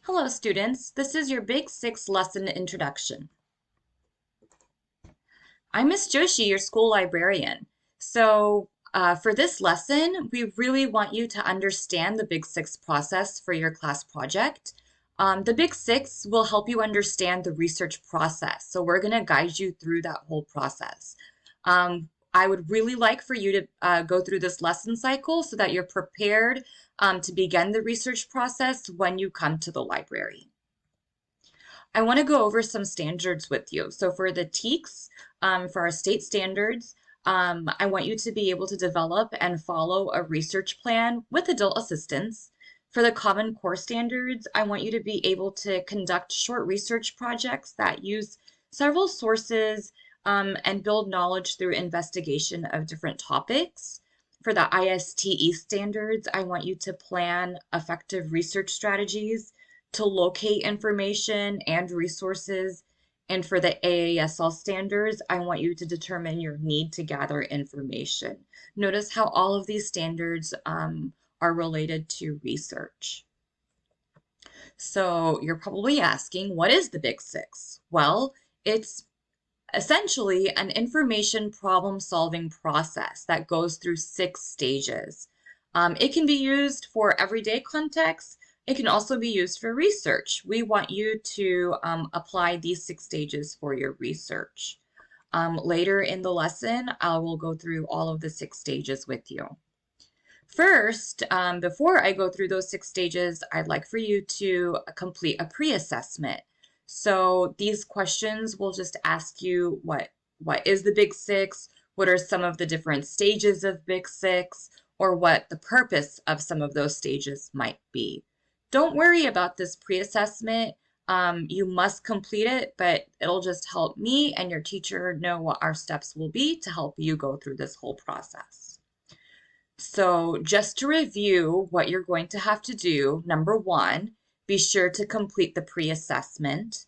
Hello students, this is your Big 6 lesson introduction. I'm Miss Joshi, your school librarian. For this lesson, we really want you to understand the Big 6 process for your class project. The Big 6 will help you understand the research process, so we're going to guide you through that whole process. I would really like for you to go through this lesson cycle so that you're prepared to begin the research process when you come to the library. I want to go over some standards with you. So for the TEKS, for our state standards, I want you to be able to develop and follow a research plan with adult assistance. For the Common Core standards, I want you to be able to conduct short research projects that use several sources and build knowledge through investigation of different topics. For the ISTE standards, I want you to plan effective research strategies to locate information and resources. And for the AASL standards, I want you to determine your need to gather information. Notice how all of these standards are related to research. So you're probably asking, what is the Big 6? Well, it's essentially an information problem solving process that goes through 6 stages. It can be used for everyday context. It can also be used for research. We want you to apply these 6 stages for your research. Later in the lesson, I will go through all of the 6 stages with you. First, before I go through those 6 stages, I'd like for you to complete a pre-assessment. So these questions will just ask you what is the Big 6, what are some of the different stages of Big 6, or what the purpose of some of those stages might be. Don't worry about this pre-assessment. You must complete it, but it'll just help me and your teacher know what our steps will be to help you go through this whole process. So just to review what you're going to have to do, number 1, be sure to complete the pre-assessment.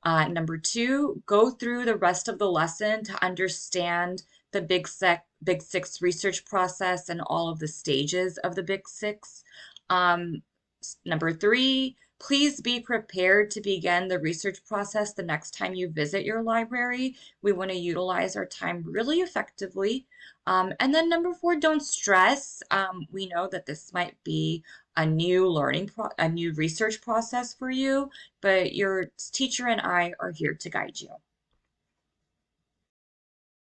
Number 2, go through the rest of the lesson to understand the Big 6 research process and all of the stages of the Big 6. Number 3, please be prepared to begin the research process the next time you visit your library. We want to utilize our time really effectively. And then number 4, don't stress. We know that this might be a new research process for you, but your teacher and I are here to guide you.